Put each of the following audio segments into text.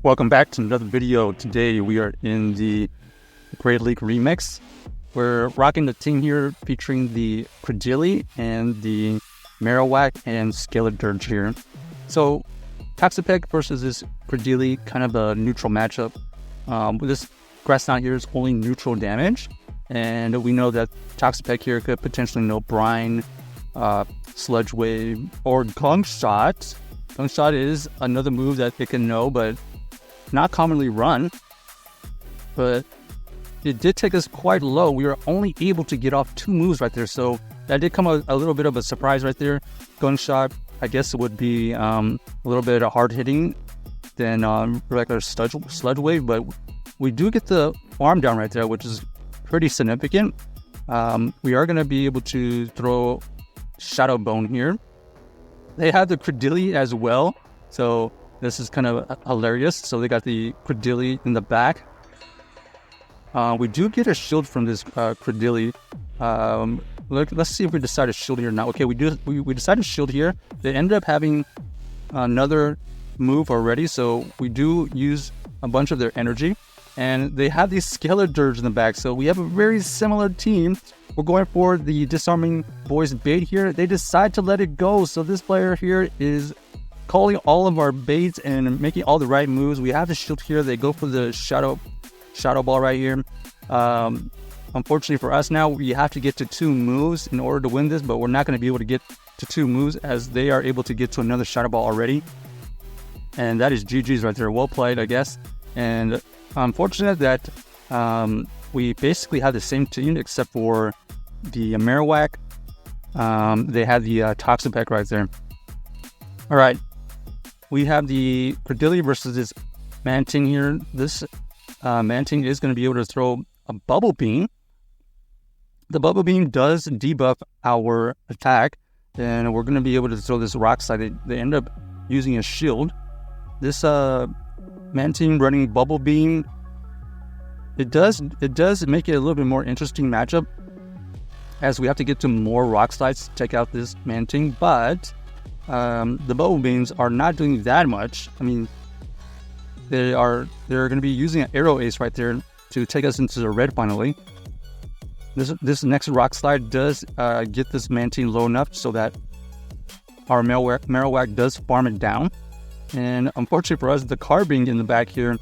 Welcome back to another video. Today we are in the Cradily remix. We're rocking the team here featuring the Cradily and the Marowak and Skeledirge here. So Toxapex versus this Cradily, kind of a neutral matchup. This grass knot here is only neutral damage, and we know that Toxapex here could potentially know Brine, Sludge Wave, or Gunk Shot. Gunk Shot is another move that it can know, but not commonly run. But it did take us quite low. We were only able to get off 2 moves right there, so that did come a little bit of a surprise right there. Gunk Shot, I guess it would be a little bit hard hitting than regular Sludge Wave, but we do get the farm down right there, which is pretty significant. We are going to be able to throw Shadow Bone here. They have the Cradily as well, so this is kind of hilarious. So they got the Cradily in the back. We do get a shield from this Cradily. Let's see if we decide to shield here or not. Okay, we decided to shield here. They ended up having another move already, so we do use a bunch of their energy. And they have these Skeledirge in the back, so we have a very similar team. We're going for the Disarming Boys bait here. They decide to let it go, so this player here is calling all of our baits and making all the right moves. We have the shield here. They go for the Shadow Ball right here. Unfortunately for us now, we have to get to 2 moves in order to win this, but we're not going to be able to get to 2 moves as they are able to get to another Shadow Ball already. And that is GG's right there. Well played, I guess. And unfortunate that we basically have the same team except for the Marowak. They had the Toxapex right there. All right, we have the Cradily versus this Mantine here. This Mantine is going to be able to throw a Bubble Beam. The Bubble Beam does debuff our attack, and we're going to be able to throw this Rock Slide. They end up using a shield. This Mantine running Bubble Beam, it does make it a little bit more interesting matchup, as we have to get to more Rock Slides to take out this Mantine, but the Bubble Beams are not doing that much. I mean, they're going to be using an Arrow Ace right there to take us into the red finally. This next Rock Slide does get this Mantine low enough so that our Marowak does farm it down. And unfortunately for us, the Carbink in the back here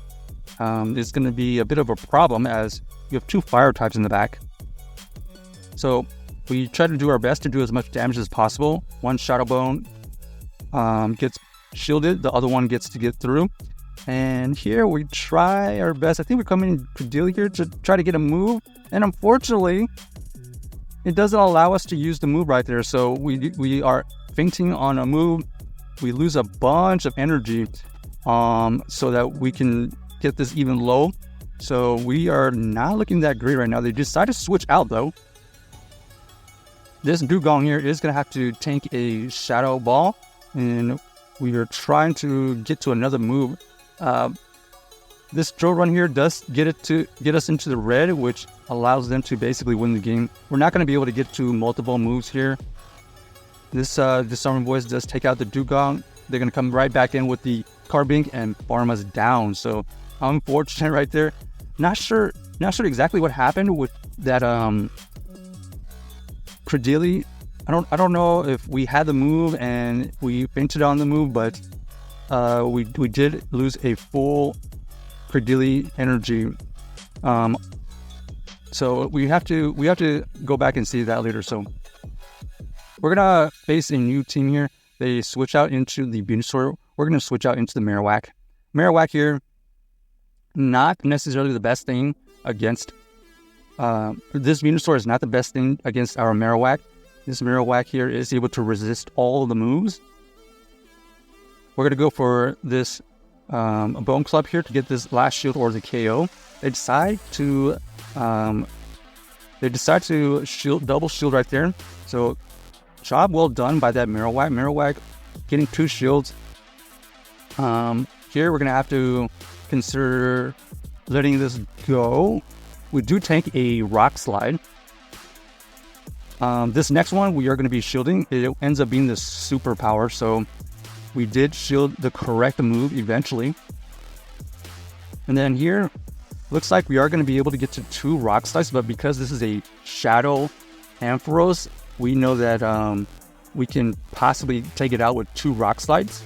is going to be a bit of a problem, as you have 2 fire types in the back. So we try to do our best to do as much damage as possible. One Shadow Bone gets shielded, the other one gets to get through. And here we try our best. I think we're coming to deal here to try to get a move. And unfortunately, it doesn't allow us to use the move right there. So we are fainting on a move. We lose a bunch of energy so that we can get this even low. So we are not looking that great right now. They decided to switch out though. This Dugong here is going to have to tank a Shadow Ball, and we are trying to get to another move. This drill run here does get us into the red, which allows them to basically win the game. We're not going to be able to get to multiple moves here. This Disarming Voice does take out the Dugong. They're going to come right back in with the Carbink and farm us down. So unfortunate right there. Not sure exactly what happened with that Cradily. I don't know if we had the move and we fainted on the move, but we did lose a full Cradily energy. So we have to go back and see that later. So we're gonna face a new team here. They switch out into the Venusaur. We're gonna switch out into the Marowak. Marowak here, not necessarily the best thing against this Venusaur is not the best thing against our Marowak. This Marowak here is able to resist all of the moves. We're gonna go for this Bone Club here to get this last shield or the KO. They decide to shield, double shield right there. So job well done by that Marowak. Marowak getting 2 shields. Here we're gonna have to consider letting this go. We do tank a Rock Slide. This next one we are going to be shielding. It ends up being the superpower, so we did shield the correct move eventually. And then here, looks like we are going to be able to get to 2 Rock Slides, but because this is a Shadow Ampharos, we know that we can possibly take it out with 2 Rock Slides.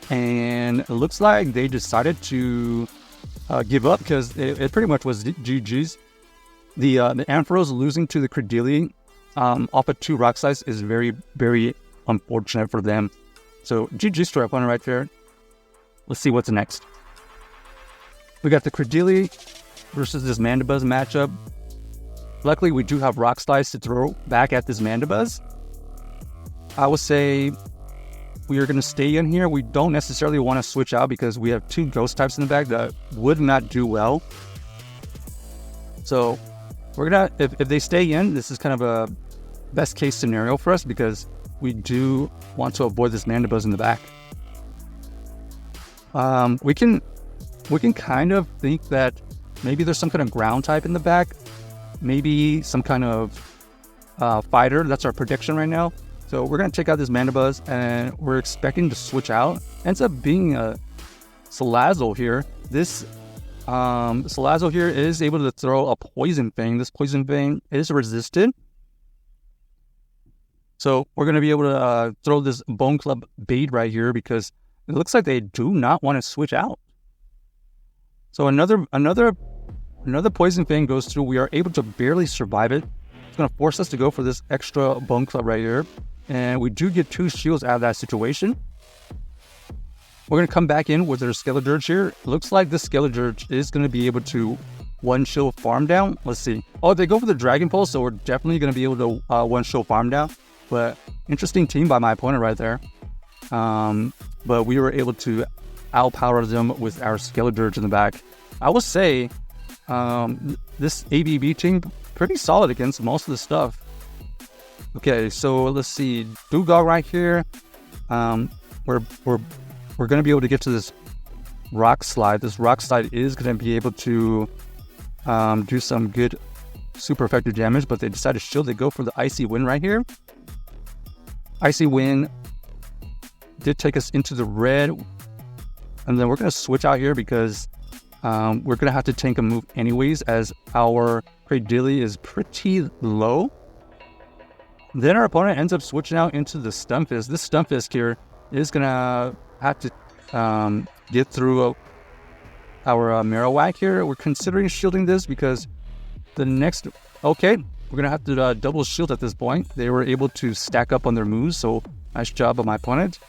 And it looks like they decided to give up because it pretty much was GG's. The Ampharos losing to the Cradily off of 2 Rock Slides is very, very unfortunate for them. So GG's to our opponent right there. Let's see what's next. We got the Cradily versus this Mandibuzz matchup. Luckily, we do have Rock Slides to throw back at this Mandibuzz. I would say we are going to stay in here. We don't necessarily want to switch out because we have 2 Ghost types in the back that would not do well. So we're going to, if they stay in, this is kind of a best case scenario for us because we do want to avoid this Mandibuzz in the back. We can kind of think that maybe there's some kind of ground type in the back. Maybe some kind of fighter. That's our prediction right now. So we're going to take out this Mandibuzz, and we're expecting to switch out. Ends up being a Salazzle here. This Salazzle here is able to throw a Poison Fang. This Poison Fang is resisted. So we're going to be able to throw this Bone Club bait right here because it looks like they do not want to switch out. So another Poison Fang goes through. We are able to barely survive it. It's going to force us to go for this extra Bone Club right here. And we do get 2 shields out of that situation. We're going to come back in with our Skeledirge here. It looks like this Skeledirge is going to be able to 1-shield farm down. Let's see. Oh, they go for the Dragon Pulse, so we're definitely going to be able to 1-shield farm down. But interesting team by my opponent right there. But we were able to outpower them with our Skeledirge in the back. I would say this ABB team pretty solid against most of the stuff. Okay, so let's see. Dugong right here. We're going to be able to get to this Rock Slide. This Rock Slide is going to be able to do some good super effective damage, but they decide to shield. They go for the Icy Wind right here. Icy Wind did take us into the red. And then we're going to switch out here because we're going to have to tank a move anyways as our Cradily is pretty low. Then our opponent ends up switching out into the Stunfisk. This Stunfisk here is going to have to get through our Marowak here. We're considering shielding this because the next... Okay, we're going to have to double shield at this point. They were able to stack up on their moves, so nice job of my opponent.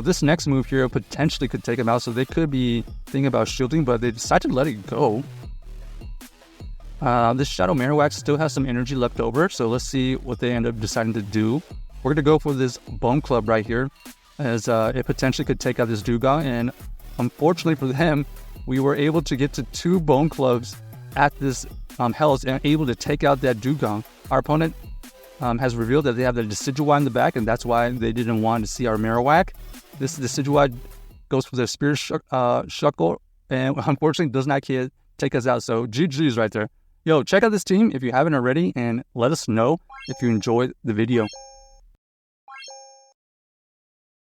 This next move here potentially could take them out, so they could be thinking about shielding, but they decided to let it go. This Shadow Marowak still has some energy left over, so let's see what they end up deciding to do. We're going to go for this Bone Club right here, as it potentially could take out this Dugong, and unfortunately for them, we were able to get to 2 Bone Clubs at this Hells and able to take out that Dugong. Our opponent has revealed that they have the Decidueye in the back, and that's why they didn't want to see our Marowak. This Decidueye goes for their Spirit Shuckle, and unfortunately does not take us out, so GG's right there. Yo, check out this team if you haven't already, and let us know if you enjoyed the video.